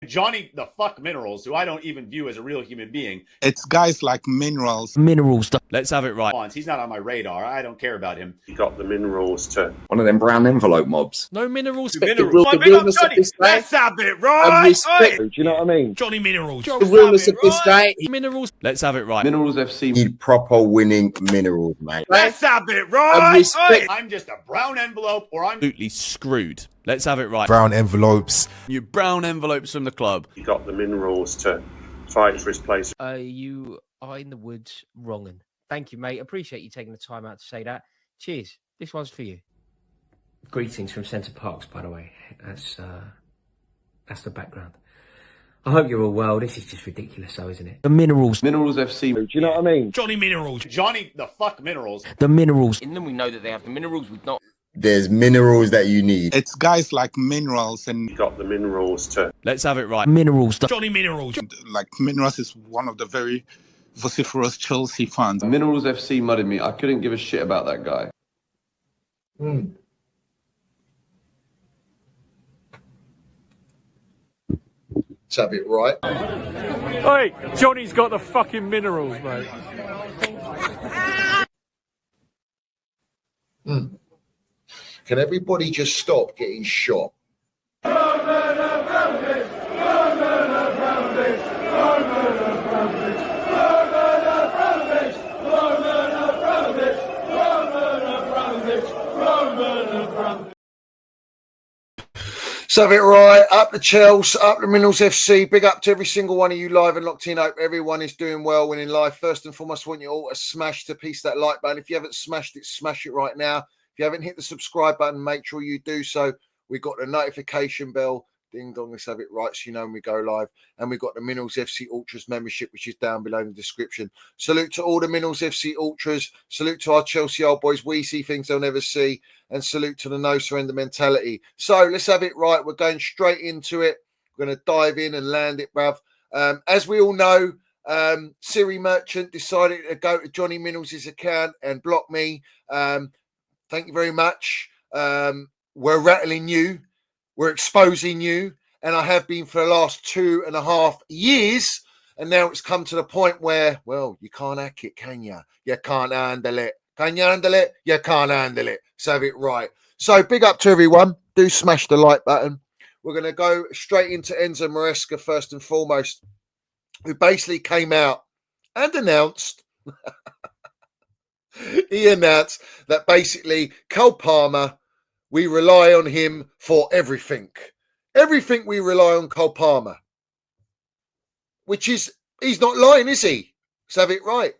Johnny the fuck Minerals, who I don't even view as a real human being. It's guys like Minerals. Let's have it right. He's not on my radar. I don't care about him. You got the Minerals too. One of them brown envelope mobs. No Minerals. Minerals. The realness of this guy. Let's have it right. Respect, do you know what I mean? Johnny Minerals. The realness of this guy. Minerals. Let's have it right. Minerals FC need proper winning Minerals, mate. Let's have it right. Respect. I'm just a brown envelope, or I'm Absolutely screwed. Let's have it right. Brown envelopes. You brown envelopes from the club. You got the Minerals to fight for his place. You are in the woods wronging. Thank you, mate. Appreciate you taking the time out to say that. Cheers. This one's for you. Greetings from Centre Parks, by the way. That's the background. I hope you're all well. This is just ridiculous, though, isn't it? The Minerals. Minerals FC. Do you know what I mean? Johnny Minerals. Johnny the fuck Minerals. The Minerals. In them, we know that they have the minerals with not. There's minerals that you need. It's guys like Minerals and You got the Minerals too. Let's have it right. Minerals. Johnny Minerals. like Minerals is one of the very vociferous Chelsea fans. Minerals FC mudded me. I couldn't give a shit about that guy. Let's have it right. Hey, Johnny's got the fucking minerals, mate. Can everybody just stop getting shot? Let's have it right. Up the Chelsea, up the Minerals FC. Big up to every single one of you live and locked in. Hope everyone is doing well winning life. First and foremost, I want you all to smash the piece that like button. If you haven't smashed it, smash it right now. If you haven't hit the subscribe button, make sure you do so. We've got the notification bell. Ding dong, let's have it right so you know when we go live. And we've got the Minerals FC Ultras membership, which is down below in the description. Salute to all the Minerals FC Ultras. Salute to our Chelsea old boys. We see things they'll never see. And salute to the no surrender mentality. So let's have it right. We're going straight into it. We're going to dive in and land it, bruv. As we all know, Siri Merchant decided to go to Johnny Minerals' account and block me. Thank you very much. We're rattling you. We're exposing you. And I have been for the last 2.5 years. And now it's come to the point where, well, you can't hack it, can you? You can't handle it. Can you handle it? You can't handle it. So have it right. So big up to everyone. Do smash the like button. We're going to go straight into Enzo Maresca first and foremost, who basically came out and announced he announced that basically Cole Palmer, we rely on him for everything. Everything we rely on Cole Palmer. Which is, he's not lying, is he? Let's have it right.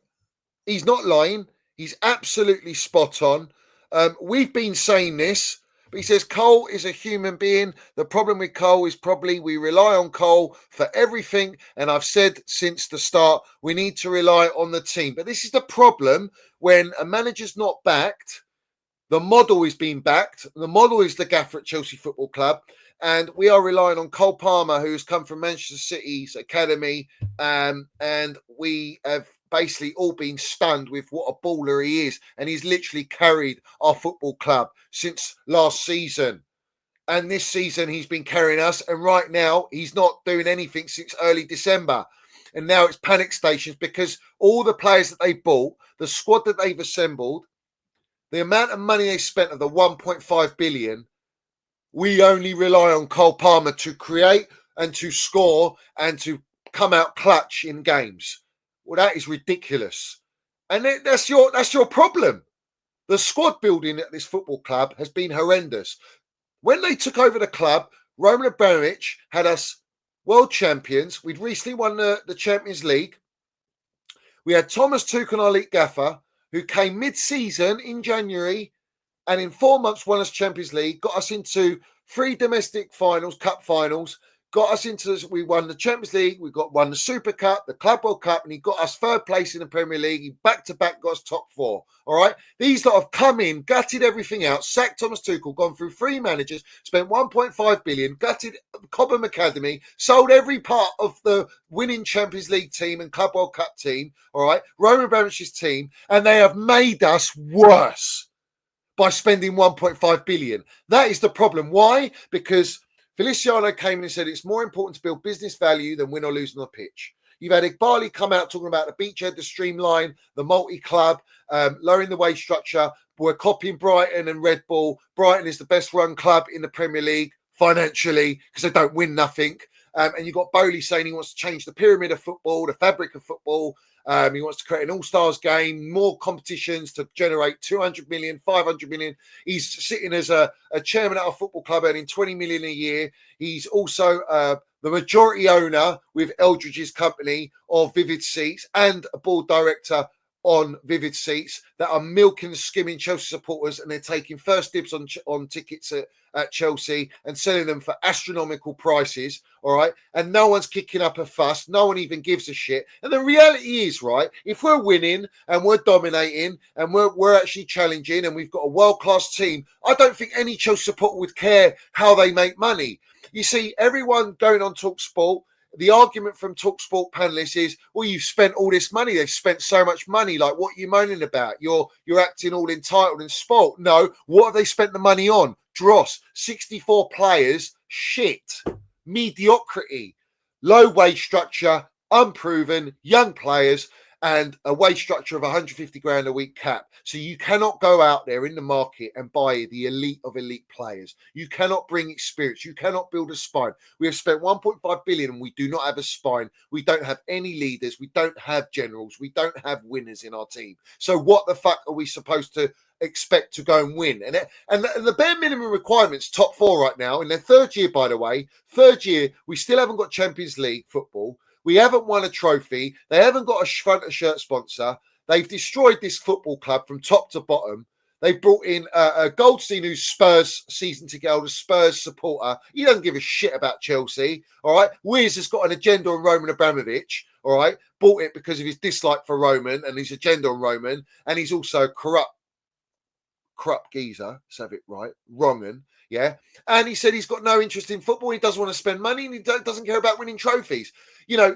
He's not lying. He's absolutely spot on. We've been saying this, but he says Cole is a human being. The problem with Cole is probably we rely on Cole for everything. And I've said since the start, we need to rely on the team. But this is the problem when a manager's not backed. The model is being backed. The model is the gaffer at Chelsea Football Club. And we are relying on Cole Palmer, who's come from Manchester City's academy. And we have basically all been stunned with what a baller he is. And he's literally carried our football club since last season. And this season he's been carrying us. And right now he's not doing anything since early December. And now it's panic stations because all the players that they bought, the squad that they've assembled, the amount of money they spent of the 1.5 billion, we only rely on Cole Palmer to create and to score and to come out clutch in games. Well, that is ridiculous. And that's your problem. The squad building at this football club has been horrendous. When they took over the club, Roman Abramovich had us world champions. We'd recently won the Champions League. We had Thomas Tuchel, our league gaffer, who came mid-season in January and in 4 months won us Champions League, got us into 3 domestic finals, cup finals, got us into, we won the Champions League, won the Super Cup, the Club World Cup, and he got us 3rd place in the Premier League. He back-to-back got us top 4. All right? These lot have come in, gutted everything out, sacked Thomas Tuchel, gone through 3 managers, spent 1.5 billion, gutted Cobham Academy, sold every part of the winning Champions League team and Club World Cup team, all right? Roman Abramovich's team, and they have made us worse by spending 1.5 billion. That is the problem. Why? Because Feliciano came in and said it's more important to build business value than win or lose on the pitch. You've had Eghbali come out talking about the beachhead, the streamline, the multi-club, lowering the wage structure. We're copying Brighton and Red Bull. Brighton is the best run club in the Premier League financially because they don't win nothing. And you've got Bowley saying he wants to change the pyramid of football, the fabric of football. He wants to create an all-stars game, more competitions to generate 200 million, 500 million. He's sitting as a chairman at a football club earning 20 million a year. He's also the majority owner with Eldridge's company of Vivid Seats and a board director on Vivid Seats that are milking and skimming Chelsea supporters, and they're taking first dibs on tickets at Chelsea and selling them for astronomical prices. All right. And no one's kicking up a fuss. No one even gives a shit. And the reality is, right, if we're winning and we're dominating and we're actually challenging and we've got a world-class team, I don't think any Chelsea supporter would care how they make money. You see, everyone going on TalkSport, the argument from TalkSport panelists is, well, you've spent all this money. They've spent so much money. Like, what are you moaning about? You're acting all entitled and spoilt. No, what have they spent the money on? Dross, 64 players, shit, mediocrity, low wage structure, unproven, young players, and a wage structure of 150 grand a week cap. So you cannot go out there in the market and buy the elite of elite players. You cannot bring experience. You cannot build a spine. We have spent 1.5 billion and we do not have a spine. We don't have any leaders. We don't have generals. We don't have winners in our team. So what the fuck are we supposed to expect to go and win? And the bare minimum requirements, top four right now, in their third year, by the way, we still haven't got Champions League football. We haven't won a trophy. They haven't got a front of shirt sponsor. They've destroyed this football club from top to bottom. They've brought in a Goldstein who's Spurs season ticket holder, Spurs supporter. He doesn't give a shit about Chelsea. All right. Wiz has got an agenda on Roman Abramovich. All right. Bought it because of his dislike for Roman and his agenda on Roman. And he's also corrupt geezer. Let's have it right. Wrong'un. Yeah. And he said he's got no interest in football. He doesn't want to spend money and he doesn't care about winning trophies. You know,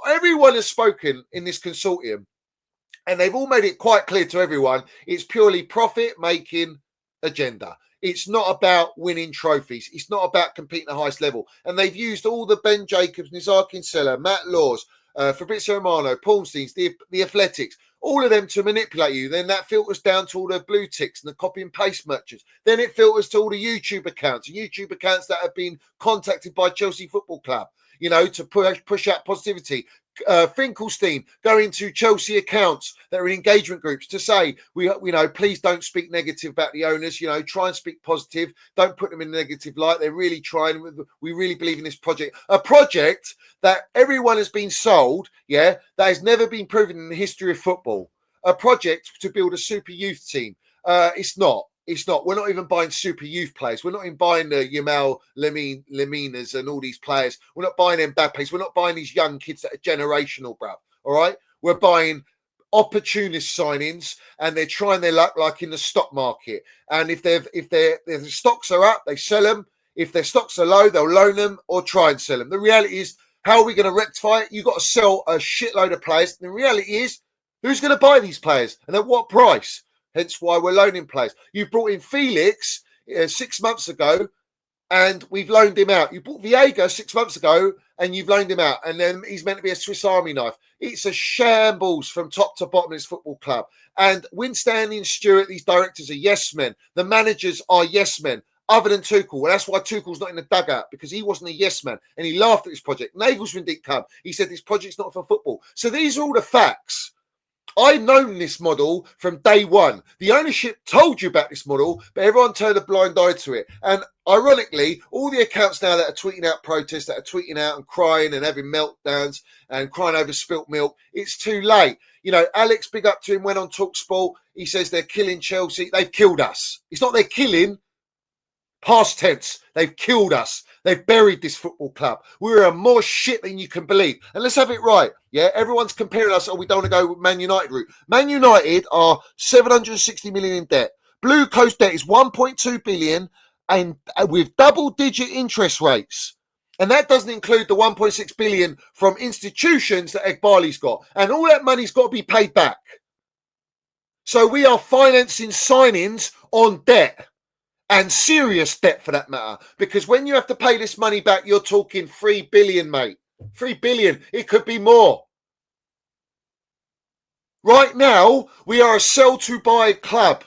everyone has spoken in this consortium and they've all made it quite clear to everyone. It's purely profit-making agenda. It's not about winning trophies. It's not about competing at the highest level. And they've used all the Ben Jacobs, Nizar Kinsella, Matt Laws, Fabrizio Romano, Paulsteins, the Athletics, all of them to manipulate you. Then that filters down to all the blue ticks and the copy and paste merchants. Then it filters to all the YouTube accounts that have been contacted by Chelsea Football Club, you know, to push out positivity. Finkelstein going to Chelsea accounts that are in engagement groups to say, please don't speak negative about the owners, you know, try and speak positive. Don't put them in a negative light. They're really trying. We really believe in this project, a project that everyone has been sold. Yeah. That has never been proven in the history of football, a project to build a super youth team. It's not. We're not even buying super youth players. We're not even buying the Yamal Leminas and all these players. We're not buying Mbappe's. We're not buying these young kids that are generational, bruv. All right? We're buying opportunist signings and they're trying their luck like in the stock market. And if their stocks are up, they sell them. If their stocks are low, they'll loan them or try and sell them. The reality is, how are we going to rectify it? You've got to sell a shitload of players. And the reality is, who's going to buy these players and at what price? Hence why we're loaning players. You brought in Felix 6 months ago and we've loaned him out. You bought Viega 6 months ago and you've loaned him out. And then he's meant to be a Swiss Army knife. It's a shambles from top to bottom of this football club. And Winstanley and Stewart, these directors are yes men. The managers are yes men, other than Tuchel. Well, that's why Tuchel's not in the dugout, because he wasn't a yes man. And he laughed at this project. Nagelsmann didn't come. He said this project's not for football. So these are all the facts. I've known this model from day one. The ownership told you about this model, but everyone turned a blind eye to it. And ironically, all the accounts now that are tweeting out protests, that are tweeting out and crying and having meltdowns and crying over spilt milk, it's too late. You know, Alex, big up to him, went on TalkSport. He says they're killing Chelsea. They've killed us. It's not they're killing. Past tense. They've killed us. They've buried this football club. We're a more shit than you can believe. And let's have it right. Yeah, everyone's comparing us. Oh, we don't want to go with Man United route. Man United are 760 million in debt. Blue Coast debt is 1.2 billion and with double-digit interest rates. And that doesn't include the 1.6 billion from institutions that Eghbali's got. And all that money's got to be paid back. So we are financing signings on debt. and serious debt for that matter. Because when you have to pay this money back, you're talking 3 billion, mate. 3 billion. It could be more. Right now, we are a sell to buy club.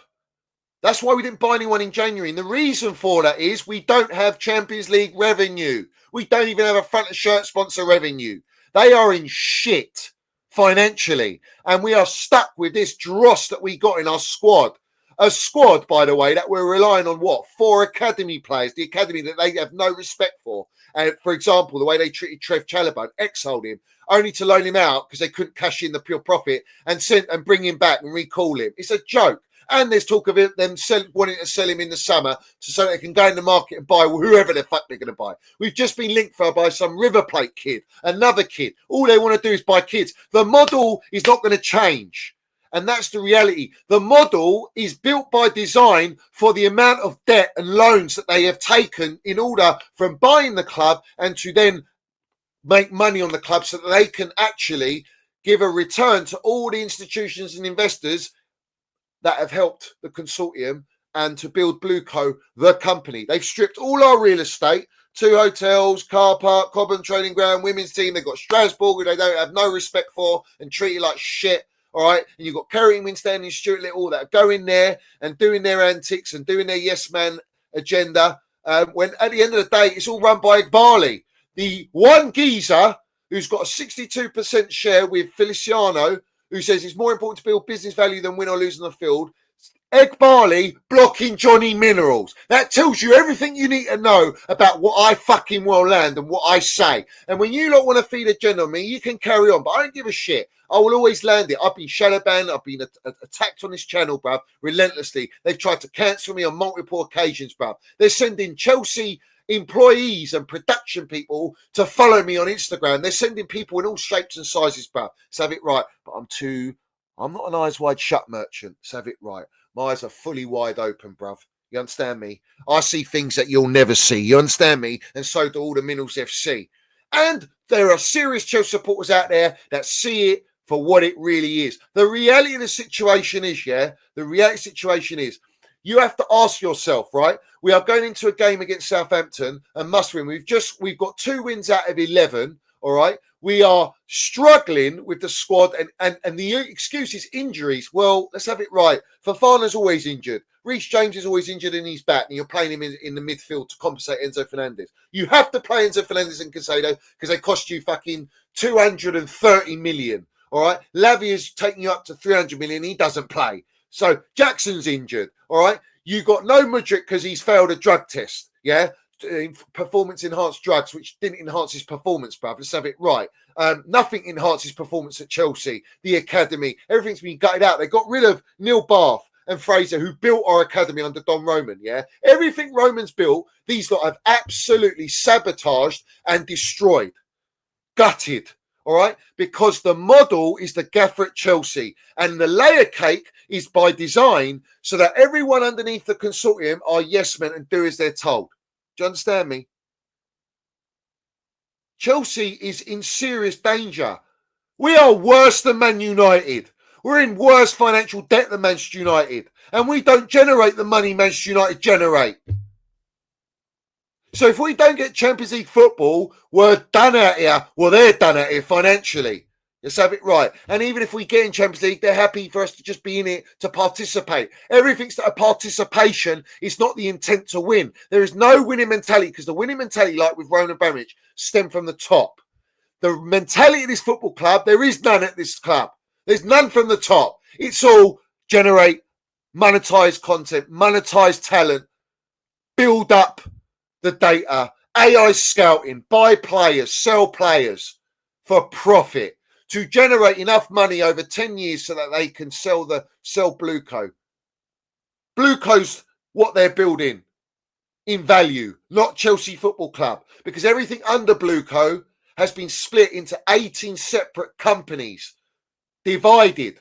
That's why we didn't buy anyone in January. And the reason for that is we don't have Champions League revenue. We don't even have a front of shirt sponsor revenue. They are in shit financially. And we are stuck with this dross that we got in our squad. A squad, by the way, that we're relying on what? 4 academy players. The academy that they have no respect for. And for example, the way they treated Trev Chalobah, exiled him, only to loan him out because they couldn't cash in the pure profit and bring him back and recall him. It's a joke. And there's talk of them wanting to sell him in the summer so they can go in the market and buy whoever the fuck they're going to buy. We've just been linked for by some River Plate kid, another kid. All they want to do is buy kids. The model is not going to change. And that's the reality. The model is built by design for the amount of debt and loans that they have taken in order from buying the club and to then make money on the club so that they can actually give a return to all the institutions and investors that have helped the consortium and to build Blueco, the company. They've stripped all our real estate, 2 hotels, car park, Cobham training ground, women's team. They've got Strasbourg, who they don't have no respect for and treat it like shit. All right. And you've got Kerry Winstanley and Stuart Little that go in there and doing their antics and doing their yes man agenda. When at the end of the day, it's all run by Eghbali, the one geezer who's got a 62% share with Feliciano, who says it's more important to build business value than win or lose on the field. Eghbali blocking Johnny Minerals. That tells you everything you need to know about what I fucking well land and what I say. And when you lot want to feed agenda on me, you can carry on, but I don't give a shit. I will always land it. I've been shadow banned. I've been attacked on this channel, bruv, relentlessly. They've tried to cancel me on multiple occasions, bruv. They're sending Chelsea employees and production people to follow me on Instagram. They're sending people in all shapes and sizes, bruv. So have it right. But I'm not an eyes wide shut merchant. So have it right. My eyes are fully wide open, bruv. You understand me? I see things that you'll never see. You understand me? And so do all the Minerals FC. And there are serious Chelsea supporters out there that see it for what it really is. The reality of the situation is, you have to ask yourself, right? We are going into a game against Southampton and must win. We've got 2 wins out of 11, all right? We are struggling with the squad and the excuse is injuries. Well, let's have it right. Fofana's always injured. Reece James is always injured in his back and you're playing him in the midfield to compensate Enzo Fernandez. You have to play Enzo Fernandez and Casado because they cost you fucking 230 million. All right. Lavia's taking you up to 300 million. He doesn't play. So Jackson's injured. All right. You got no Mudryk because he's failed a drug test. Yeah. Performance enhanced drugs, which didn't enhance his performance, bruv. Let's have it right. Nothing enhances performance at Chelsea. The academy, everything's been gutted out. They got rid of Neil Bath and Fraser, who built our academy under Don Roman. Yeah. Everything Roman's built, these lot have absolutely sabotaged and destroyed. Gutted. All right, because the model is the gaffer at Chelsea and the layer cake is by design so that everyone underneath the consortium are yes men and do as they're told. Do you understand me? Chelsea is in serious danger. We are worse than Man United. We're in worse financial debt than Manchester United and we don't generate the money Manchester United generate. So if we don't get Champions League football, we're done out here. Well, they're done out here financially. Let's have it right. And even if we get in Champions League, they're happy for us to just be in it to participate. Everything's a participation. It's not the intent to win. There is no winning mentality because the winning mentality, like with Roman Abramovich, stemmed from the top. The mentality of this football club, there is none at this club. There's none from the top. It's all generate, monetize content, monetize talent, build up the data, AI scouting, buy players, sell players for profit to generate enough money over 10 years so that they can sell Blueco. Blueco's what they're building in value, not Chelsea Football Club, because everything under Blueco has been split into 18 separate companies, divided,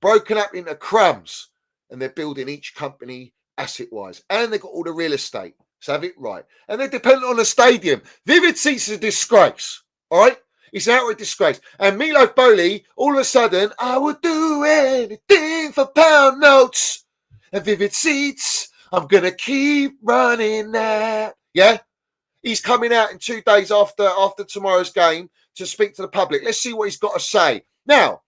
broken up into crumbs, and they're building each company asset-wise. And they've got all the real estate. So have it right. And they're dependent on a stadium. Vivid Seats is a disgrace. All right? It's an outright disgrace. And Milo Bowley, all of a sudden, I would do anything for pound notes. And Vivid Seats I'm going to keep running that. Yeah? He's coming out in 2 days after tomorrow's game to speak to the public. Let's see what he's got to say. Now,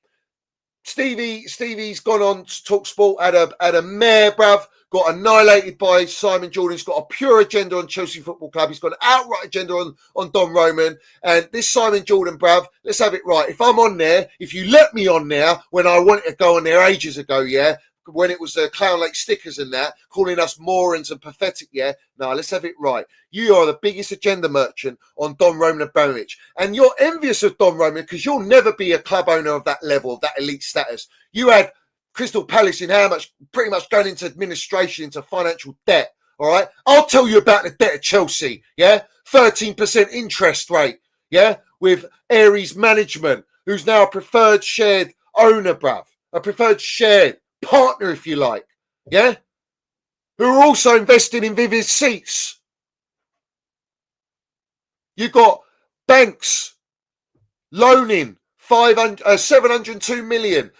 Stevie's gone on to Talk Sport, had a mare, bruv, got annihilated by Simon Jordan. He's got a pure agenda on Chelsea Football Club. He's got an outright agenda on Don Roman. And this Simon Jordan, bruv, let's have it right. If I'm on there, if you let me on there when I wanted to go on there ages ago, yeah, when it was Clown Lake stickers and that, calling us morons and pathetic, yeah? No, let's have it right. You are the biggest agenda merchant on Don Roman Abramovich. And you're envious of Don Roman because you'll never be a club owner of that level, of that elite status. You had Crystal Palace in how much, pretty much going into administration, into financial debt, all right? I'll tell you about the debt of Chelsea, yeah? 13% interest rate, yeah? With Aries Management, who's now a preferred shared owner, bruv. A preferred shared partner, if you like, yeah, who are also investing in Vivid Seats. You've got banks loaning 702 million,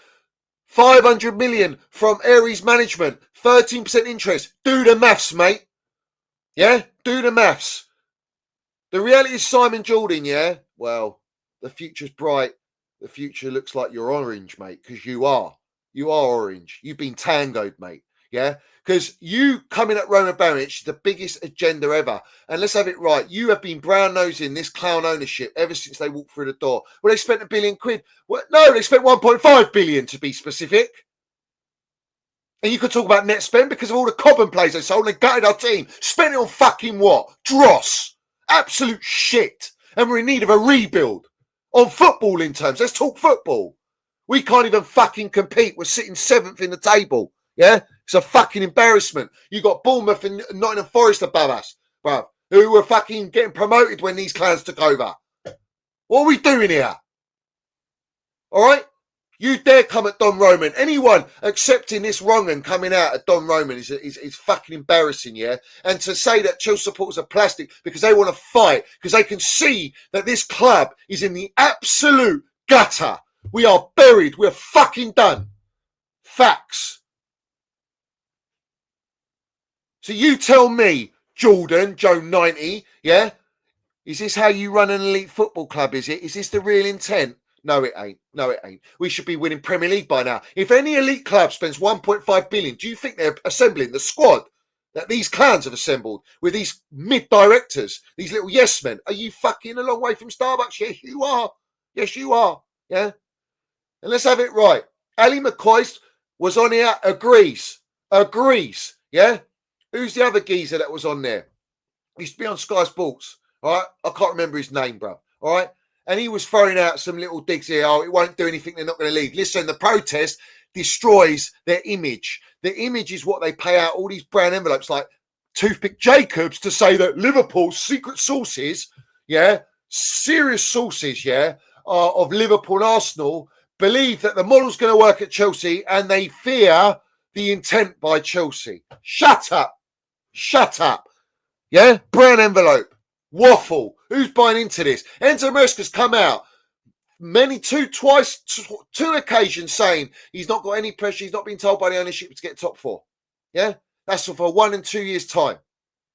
500 million from Aries Management, 13% interest. Do the maths, mate. Yeah, do the maths. The reality is Simon Jordan, yeah, well, the future's bright. The future looks like you're orange, mate, because you are. You are orange. You've been tangoed, mate. Yeah? Because you coming at Roman Abramovich, the biggest agenda ever. And let's have it right. You have been brown-nosing this clown ownership ever since they walked through the door. Well, they spent £1 billion. Well, no, they spent 1.5 billion to be specific. And you could talk about net spend because of all the Cobham players they sold. They gutted our team. Spent it on fucking what? Dross. Absolute shit. And we're in need of a rebuild. On footballing terms. Let's talk football. We can't even fucking compete. We're sitting 7th in the table. Yeah? It's a fucking embarrassment. You got Bournemouth and Nottingham Forest above us, bruv, who were fucking getting promoted when these clans took over. What are we doing here? All right? You dare come at Don Roman. Anyone accepting this wrong and coming out at Don Roman is fucking embarrassing, yeah? And to say that Chelsea supporters are plastic because they want to fight, because they can see that this club is in the absolute gutter. We are buried. We're fucking done. Facts. So you tell me, Jordan, Joe 90, yeah? Is this how you run an elite football club, is it? Is this the real intent? No, it ain't. No, it ain't. We should be winning Premier League by now. If any elite club spends 1.5 billion, do you think they're assembling the squad that these clans have assembled with these mid-directors, these little yes men? Are you fucking a long way from Starbucks? Yes, you are. Yes, you are. Yeah? And let's have it right. Ali McCoy was on here, agrees. Yeah? Who's the other geezer that was on there? He used to be on Sky Sports. All right? I can't remember his name, bro. All right? And he was throwing out some little digs here. Oh, it won't do anything. They're not going to leave. Listen, the protest destroys their image. The image is what they pay out all these brown envelopes like Toothpick Jacobs to say that Liverpool's secret sources, yeah, serious sources, yeah, of Liverpool and Arsenal believe that the model's going to work at Chelsea and they fear the intent by Chelsea. Shut up. Shut up. Yeah? Brown envelope. Waffle. Who's buying into this? Enzo Maresca's come out two occasions saying he's not got any pressure. He's not been told by the ownership to get top four. Yeah? That's for 1 and 2 years' time.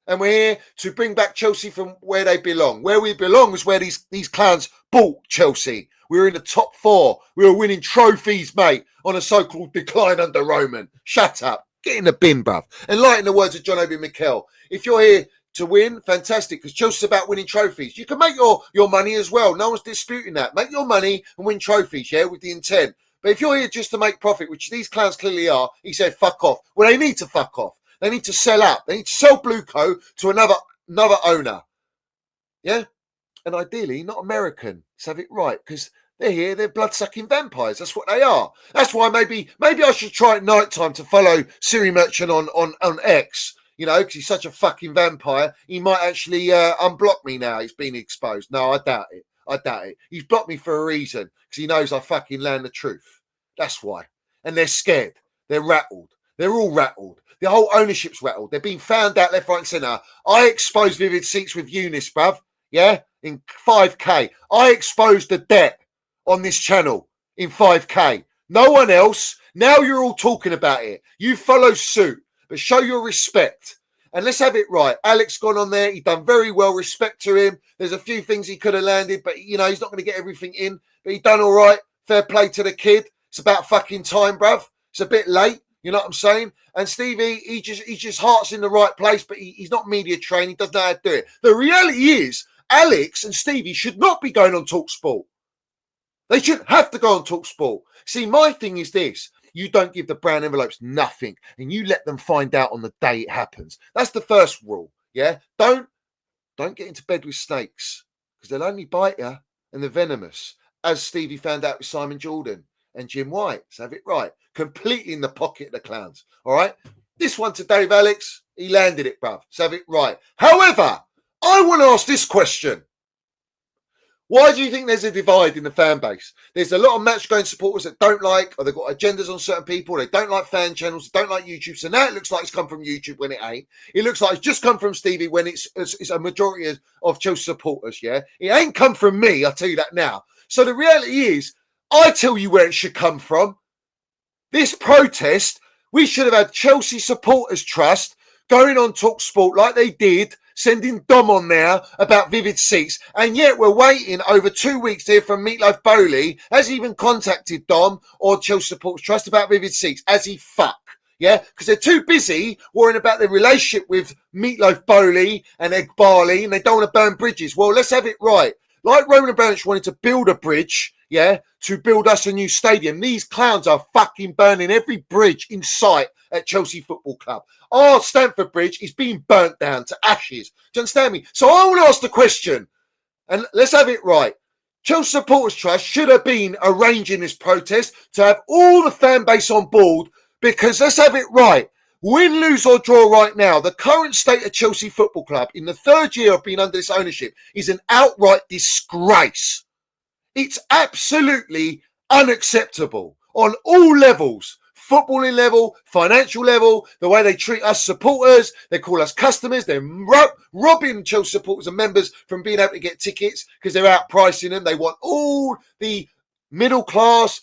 And we're here to bring back Chelsea from where they belong. Where we belong is where these clowns bought Chelsea. We were in the top 4. We were winning trophies, mate, on a so-called decline under Roman. Shut up. Get in the bin, bruv. And like in the words of John Obi Mikel, if you're here to win, fantastic, because Chelsea's about winning trophies. You can make your money as well. No one's disputing that. Make your money and win trophies, yeah, with the intent. But if you're here just to make profit, which these clowns clearly are, he said, fuck off. Well, they need to fuck off. They need to sell out. They need to sell Blueco to another owner. Yeah? And ideally, not American. Let's have it right, because they're here, they're blood-sucking vampires. That's what they are. That's why maybe I should try at night time to follow Siri Merchant on X. You know, because he's such a fucking vampire. He might actually unblock me now. He's been exposed. No, I doubt it. He's blocked me for a reason, because he knows I fucking land the truth. That's why. And they're scared. They're rattled. They're all rattled. The whole ownership's rattled. They're being found out left, right, and centre. I exposed Vivid Seats with Eunice, bruv. Yeah? In 5K. I exposed the debt on this channel in 5K. No one else. Now you're all talking about it. You follow suit. but show your respect. And let's have it right. Alex gone on there. He done very well. Respect to him. There's a few things he could have landed, but, you know, he's not going to get everything in. But he done all right. Fair play to the kid. It's about fucking time, bruv. It's a bit late. You know what I'm saying? And Stevie, he just heart's in the right place, but he's not media trained. He doesn't know how to do it. The reality is, Alex and Stevie should not be going on TalkSport. They shouldn't have to go on TalkSport. See, my thing is this. You don't give the brown envelopes nothing, and you let them find out on the day it happens. That's the first rule, yeah? Don't get into bed with snakes, because they'll only bite you, and they're venomous, as Stevie found out with Simon Jordan and Jim White. Let's have it right. Completely in the pocket of the clowns, all right? This one to Dave Alex, he landed it, bruv. Let's have it right. However, I want to ask this question. Why do you think there's a divide in the fan base? There's a lot of match-going supporters that don't like, or they've got agendas on certain people. They don't like fan channels, they don't like YouTube. So now it looks like it's come from YouTube when it ain't. It looks like it's just come from Stevie when it's a majority of Chelsea supporters, yeah? It ain't come from me, I'll tell you that now. So the reality is, I tell you where it should come from. This protest, we should have had Chelsea Supporters Trust going on TalkSport like they did, sending Dom on there about Vivid Seats, and yet we're waiting over 2 weeks to hear from Meatloaf Bowley. Has he even contacted Dom or Chelsea Supporters Trust about Vivid Seats? Has he fuck? Yeah, because they're too busy worrying about their relationship with Meatloaf Bowley and Eghbali, and they don't want to burn bridges. Well, let's have it right. Like Roman Abramovich wanted to build a bridge, yeah, to build us a new stadium. These clowns are fucking burning every bridge in sight at Chelsea Football Club. Our Stamford Bridge is being burnt down to ashes. Do you understand me? So I want to ask the question, and let's have it right. Chelsea Supporters Trust should have been arranging this protest to have all the fan base on board, because let's have it right. Win, lose or draw right now, the current state of Chelsea Football Club in the third year of being under this ownership is an outright disgrace. It's absolutely unacceptable on all levels. Footballing level, financial level, the way they treat us supporters, they call us customers, they're robbing Chelsea supporters and members from being able to get tickets because they're outpricing them. They want all the middle class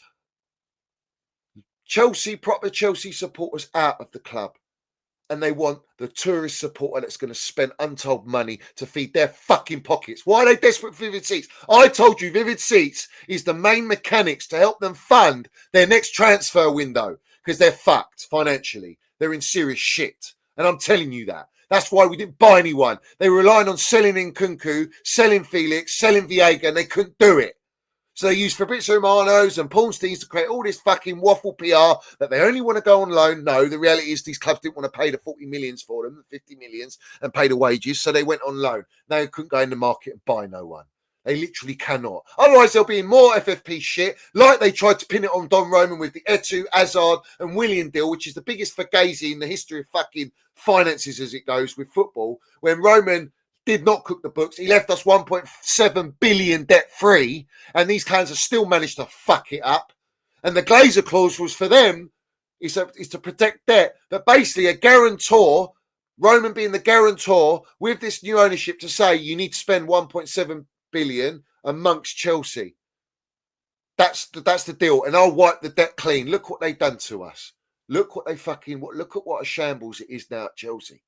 proper Chelsea supporters out of the club. And they want the tourist supporter that's going to spend untold money to feed their fucking pockets. Why are they desperate for Vivid Seats? I told you Vivid Seats is the main mechanics to help them fund their next transfer window, because they're fucked financially. They're in serious shit. And I'm telling you that. That's why we didn't buy anyone. They were relying on selling Nkunku, selling Felix, selling Viega, and they couldn't do it. So they use Fabrizio Romano's and Paulsteins to create all this fucking waffle PR that they only want to go on loan. No, the reality is these clubs didn't want to pay the 40 millions for them, the 50 millions, and pay the wages. So they went on loan. Now they couldn't go in the market and buy no one. They literally cannot. Otherwise, there'll be more FFP shit, like they tried to pin it on Don Roman with the Etu, Hazard, and Willian deal, which is the biggest fugazi in the history of fucking finances as it goes with football. When Roman did not cook the books, he left us 1.7 billion debt free, and these clowns have still managed to fuck it up. And the Glazer clause was for them is to protect debt, but basically a guarantor, Roman being the guarantor with this new ownership, to say you need to spend 1.7 billion amongst Chelsea. That's the deal, and I'll wipe the debt clean. Look what they've done to us. Look what they look at what a shambles it is now at Chelsea.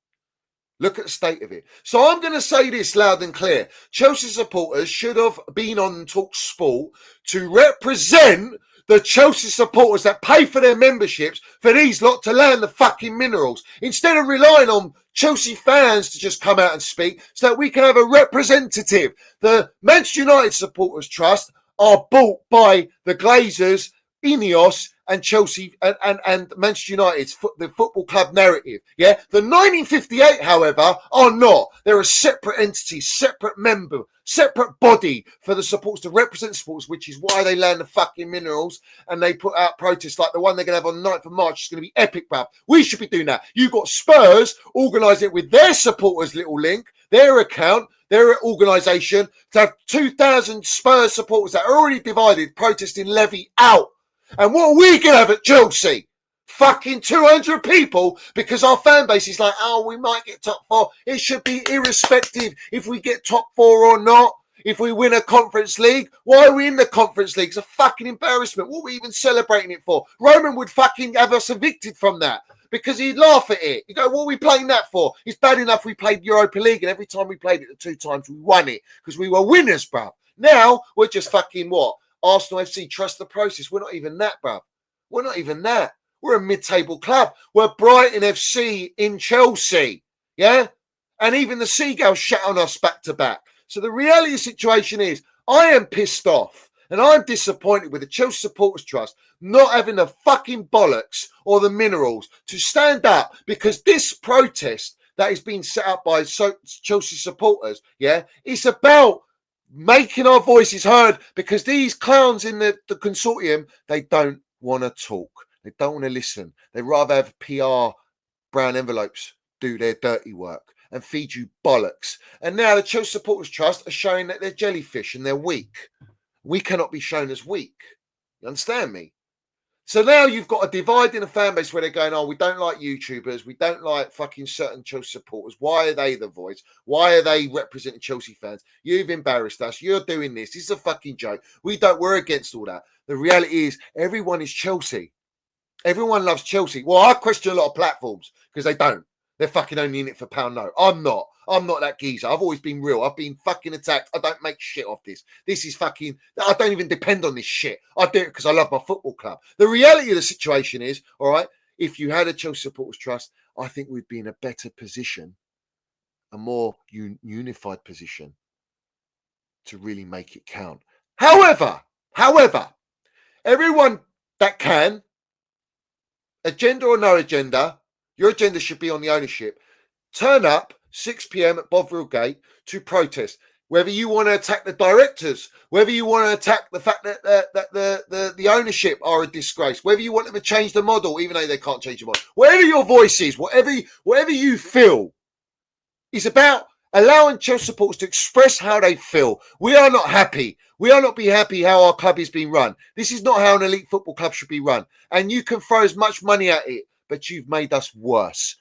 Look at the state of it. So I'm going to say this loud and clear. Chelsea supporters should have been on TalkSport to represent the Chelsea supporters that pay for their memberships for these lot to land the fucking minerals, instead of relying on Chelsea fans to just come out and speak so that we can have a representative. The Manchester United Supporters Trust are bought by the Glazers, Ineos, and Chelsea and Manchester United's the football club narrative. Yeah, the 1958, however, are not. They're a separate entity, separate member, separate body for the supporters to represent supporters, which is why they land the fucking minerals and they put out protests like the one they're going to have on the 9th of March. It's going to be epic, bruv. We should be doing that. You've got Spurs organising it with their supporters' little link, their account, their organisation, to have 2,000 Spurs supporters that are already divided protesting Levy out. And what are we going to have at Chelsea? Fucking 200 people, because our fan base is like, oh, we might get top four. It should be irrespective if we get top four or not. If we win a Conference League, why are we in the Conference League? It's a fucking embarrassment. What are we even celebrating it for? Roman would fucking have us evicted from that, because he'd laugh at it. You go, what are we playing that for? It's bad enough we played Europa League, and every time we played it the 2 times, we won it because we were winners, bruv. Now we're just fucking what? Arsenal FC, trust the process. We're not even that, bruv. We're not even that. We're a mid-table club. We're Brighton FC in Chelsea, yeah? And even the Seagulls shat on us back to back. So the reality of the situation is, I am pissed off and I'm disappointed with the Chelsea Supporters Trust not having the fucking bollocks or the minerals to stand up, because this protest that is being set up by Chelsea supporters, yeah, it's about making our voices heard, because these clowns in the consortium, they don't want to talk. They don't want to listen. They rather have PR brown envelopes do their dirty work and feed you bollocks. And now the Chelsea Supporters Trust are showing that they're jellyfish and they're weak. We cannot be shown as weak. You understand me? So now you've got a divide in the fan base where they're going, oh, we don't like YouTubers. We don't like fucking certain Chelsea supporters. Why are they the voice? Why are they representing Chelsea fans? You've embarrassed us. You're doing this. This is a fucking joke. We're against all that. The reality is everyone is Chelsea. Everyone loves Chelsea. Well, I question a lot of platforms because they don't. They're fucking only in it for pound note. I'm not. I'm not that geezer. I've always been real. I've been fucking attacked. I don't make shit off this. This is fucking... I don't even depend on this shit. I do it because I love my football club. The reality of the situation is, all right, if you had a Chelsea Supporters Trust, I think we'd be in a better position, a more unified position to really make it count. However, everyone that can, agenda or no agenda, your agenda should be on the ownership. Turn up 6 p.m. at Bovril Gate to protest. Whether you want to attack the directors, whether you want to attack the fact that the ownership are a disgrace, whether you want them to change the model, even though they can't change the model, whatever your voice is, whatever you feel, is about allowing Chelsea supporters to express how they feel. We are not happy. We are not be happy how our club is being run. This is not how an elite football club should be run. And you can throw as much money at it, but you've made us worse.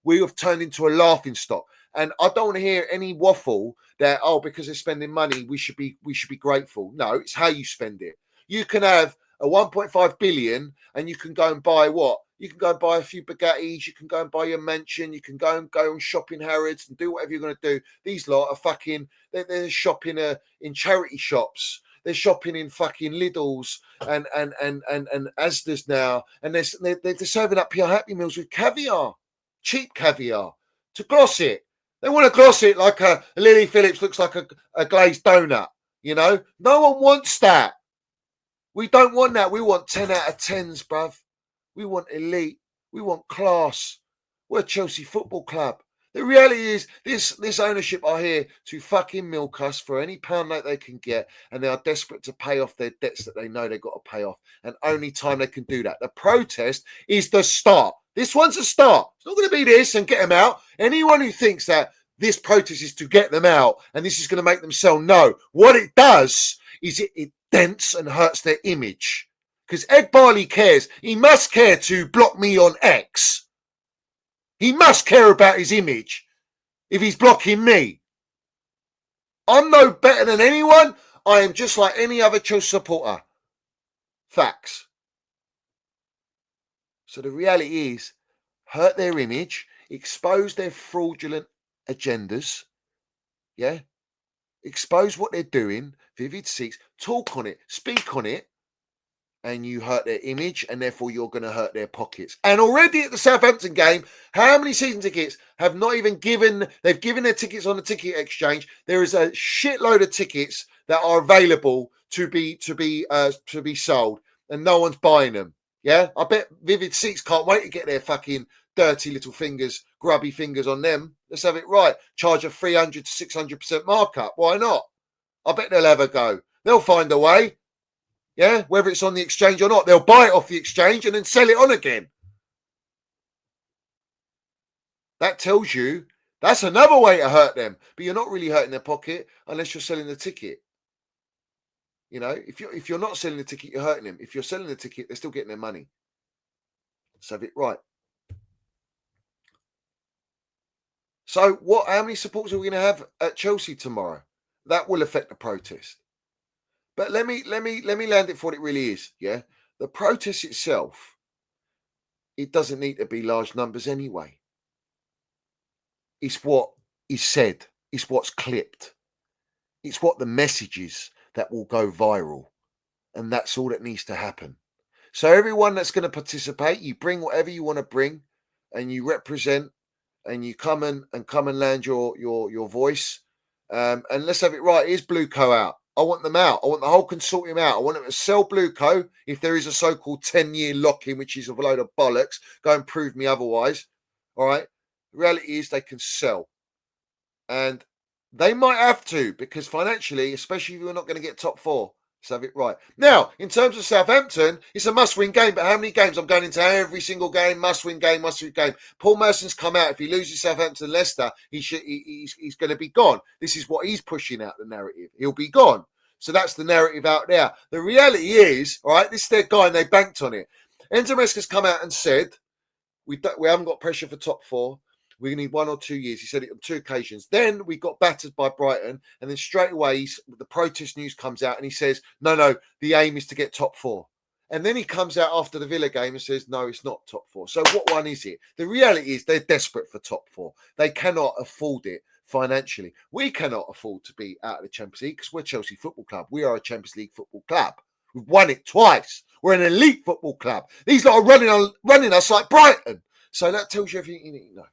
We have turned into a laughing stock. And I don't want to hear any waffle that, oh, because they're spending money, we should be grateful. No, it's how you spend it. You can have a 1.5 billion and you can go and buy what? You can go and buy a few Bugattis. You can go and buy your mansion. You can go and shop in Harrods and do whatever you're going to do. These lot are fucking, they're shopping in charity shops. They're shopping in fucking Lidl's and Asda's now. And they're serving up your Happy Meals with caviar, cheap caviar, to gloss it. They want to gloss it like a Lily Phillips looks like a glazed donut. You know, no one wants that. We don't want that. We want 10 out of 10s, bruv. We want elite. We want class. We're a Chelsea Football Club. The reality is this ownership are here to fucking milk us for any pound note they can get, and they are desperate to pay off their debts that they know they've got to pay off. And only time they can do that. The protest is the start. This one's a start. It's not going to be this and get them out. Anyone who thinks that this protest is to get them out and this is going to make them sell, no. What it does is it dents and hurts their image. Because Eghbali cares. He must care to block me on X. He must care about his image if he's blocking me. I'm no better than anyone. I am just like any other Chelsea supporter. Facts. So the reality is, hurt their image, expose their fraudulent agendas, yeah? Expose what they're doing, Vivid Seats, talk on it, speak on it, and you hurt their image, and therefore you're going to hurt their pockets. And already at the Southampton game, how many season tickets have not even given, they've given their tickets on the ticket exchange. There is a shitload of tickets that are available to be sold, and no one's buying them. Yeah, I bet Vivid Seats can't wait to get their fucking dirty little fingers, grubby fingers on them. Let's have it right. Charge a 300 to 600% markup. Why not? I bet they'll have a go. They'll find a way. Yeah, whether it's on the exchange or not, they'll buy it off the exchange and then sell it on again. That tells you that's another way to hurt them. But you're not really hurting their pocket unless you're selling the ticket. You know, if you're not selling the ticket, you're hurting them. If you're selling the ticket, they're still getting their money. Let's have it right. So how many supporters are we going to have at Chelsea tomorrow? That will affect the protest. But let me land it for what it really is. Yeah, the protest itself it doesn't need to be large numbers anyway. It's what is said. It's what's clipped. It's what the message is that will go viral. And that's all that needs to happen. So everyone that's going to participate, you bring whatever you want to bring, and you represent, and you come and land your voice. And let's have it right. Here's Blueco out. I want them out. I want the whole consortium out. I want them to sell Blueco if there is a so-called 10-year lock-in, which is a load of bollocks. Go and prove me otherwise. All right. The reality is they can sell. And they might have to, because financially, especially if you're not going to get top four, let's have it right. Now, in terms of Southampton, it's a must-win game, but how many games? I'm going into every single game, must-win game, must-win game. Paul Merson's come out. If he loses Southampton Leicester, he's going to be gone. This is what he's pushing out, the narrative. He'll be gone. So that's the narrative out there. The reality is, all right, this is their guy, and they banked on it. Enzo Maresca's come out and said, we haven't got pressure for top four. We need 1 or 2 years. He said it on 2 occasions. Then we got battered by Brighton. And then straight away, the protest news comes out and he says, no, the aim is to get top 4. And then he comes out after the Villa game and says, no, it's not top 4. So what one is it? The reality is they're desperate for top 4. They cannot afford it financially. We cannot afford to be out of the Champions League because we're Chelsea Football Club. We are a Champions League football club. We've won it twice. We're an elite football club. These lot are running us like Brighton. So that tells you everything you need to know.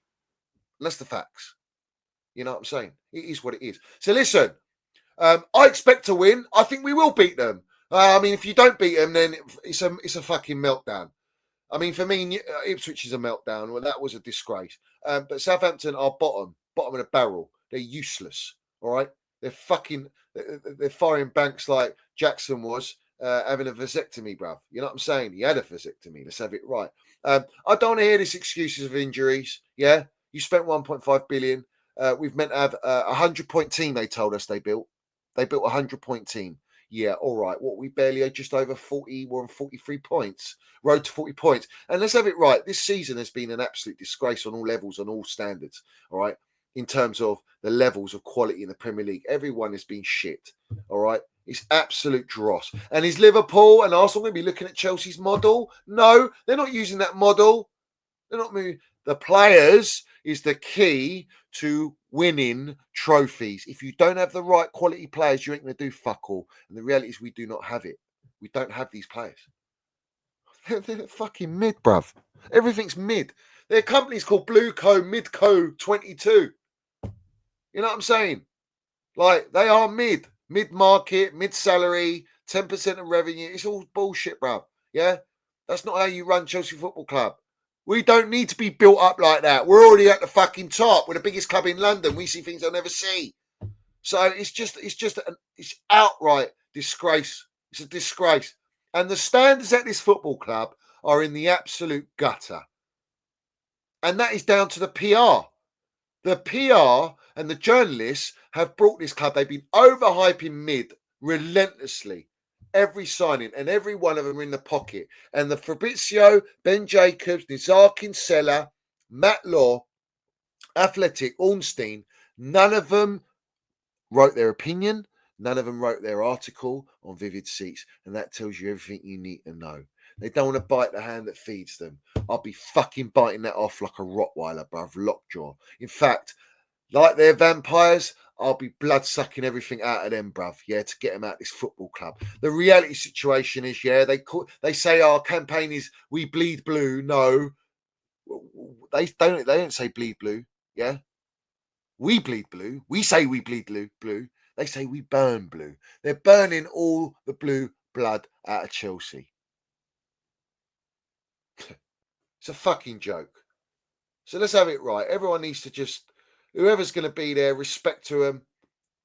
That's the facts. You know what I'm saying? It is what it is. So listen, I expect to win. I think we will beat them. I mean, if you don't beat them, then it's a fucking meltdown. I mean, for me, Ipswich is a meltdown. Well, that was a disgrace. But Southampton are bottom of the barrel. They're useless. All right? They're firing banks like Jackson was having a vasectomy, bruv. You know what I'm saying? He had a vasectomy. Let's have it right. I don't want to hear this excuses of injuries. Yeah? You spent 1.5 billion. We've meant to have a 100-point team, they told us they built. They built a 100-point team. Yeah, all right. What, we barely had just over 40, we're on 43 points. Road to 40 points. And let's have it right. This season has been an absolute disgrace on all levels, on all standards. All right. In terms of the levels of quality in the Premier League, everyone has been shit. All right. It's absolute dross. And is Liverpool and Arsenal going to be looking at Chelsea's model? No, they're not using that model. They're not moving. The players is the key to winning trophies. If you don't have the right quality players, you ain't going to do fuck all. And the reality is we do not have it. We don't have these players. They're fucking mid, bruv. Everything's mid. Their company's called Blueco Midco 22. You know what I'm saying? Like, they are mid-market, mid-salary, 10% of revenue. It's all bullshit, bruv. Yeah? That's not how you run Chelsea Football Club. We don't need to be built up like that. We're already at the fucking top. We're the biggest club in London. We see things I'll never see. So it's outright disgrace. It's a disgrace. And the standards at this football club are in the absolute gutter. And that is down to the PR. The PR and the journalists have brought this club. They've been overhyping mid relentlessly. Every signing, and every one of them are in the pocket. And the Fabrizio, Ben Jacobs, Nizar Kinsella, Matt Law, Athletic, Ornstein, none of them wrote their opinion. None of them wrote their article on Vivid Seats. And that tells you everything you need to know. They don't want to bite the hand that feeds them. I'll be fucking biting that off like a Rottweiler, bruv, lockjaw. In fact, like they're vampires, I'll be blood-sucking everything out of them, bruv, yeah, to get them out of this football club. The reality situation is, yeah, they say our campaign is we bleed blue. No, they don't say bleed blue, yeah? We bleed blue. We say we bleed blue. They say we burn blue. They're burning all the blue blood out of Chelsea. It's a fucking joke. So let's have it right. Everyone needs to just, whoever's going to be there, respect to them,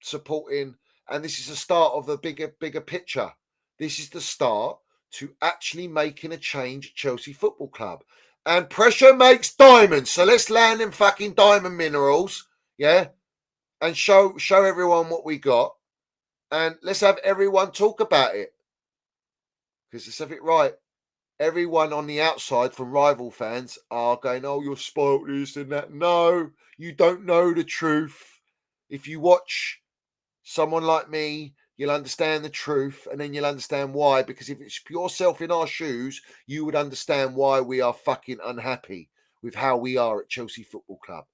supporting. And this is the start of the bigger picture. This is the start to actually making a change at Chelsea Football Club. And pressure makes diamonds. So let's land in fucking diamond minerals. Yeah. And show everyone what we got. And let's have everyone talk about it. Because let's have it right. Everyone on the outside from rival fans are going, oh, you're spoiled this and that. No, you don't know the truth. If you watch someone like me you'll understand the truth, and then you'll understand why. Because if it's yourself in our shoes, you would understand why we are fucking unhappy with how we are at Chelsea Football Club.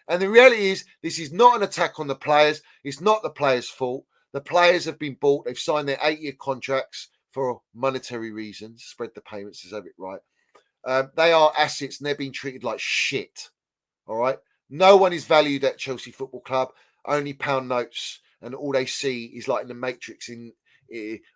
And the reality is, this is not an attack on the players. It's not the players' fault. The players have been bought. They've signed their 8-year contracts for monetary reasons. Spread the payments, to have it right. They are assets, and they're being treated like shit. All right? No one is valued at Chelsea Football Club. Only pound notes. And all they see is like in the Matrix, in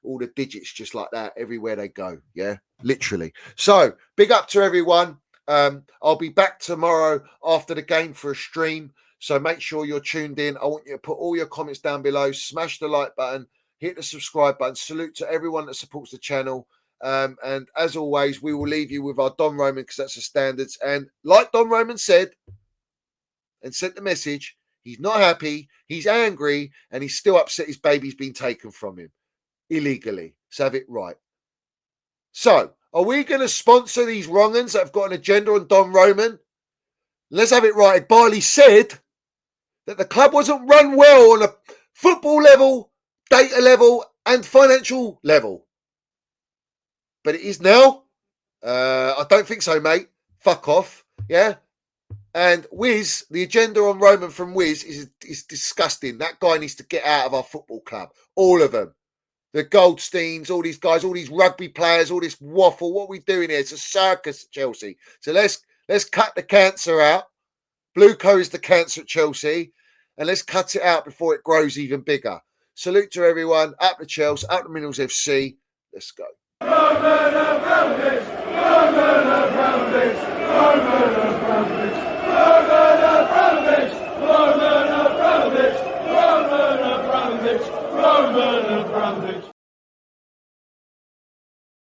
all the digits just like that everywhere they go. Yeah, literally. So big up to everyone. I'll be back tomorrow after the game for a stream. So make sure you're tuned in. I want you to put all your comments down below. Smash the like button. Hit the subscribe button. Salute to everyone that supports the channel. And as always, we will leave you with our Don Roman, because that's the standards. And like Don Roman said and sent the message, he's not happy, he's angry, and he's still upset his baby's been taken from him illegally. So have it right. So, are we going to sponsor these wrong'uns that have got an agenda on Don Roman? Let's have it right. Eghbali said that the club wasn't run well on a football level, data level, and financial level. But it is now. I don't think so, mate. Fuck off. Yeah? And Wiz, the agenda on Roman from Wiz is disgusting. That guy needs to get out of our football club. All of them. The Goldsteins, all these guys, all these rugby players, all this waffle. What are we doing here? It's a circus at Chelsea. So let's cut the cancer out. Blueco is the cancer at Chelsea. And let's cut it out before it grows even bigger. Salute to everyone. Up the Chelsea, up the Minerals FC. Let's go.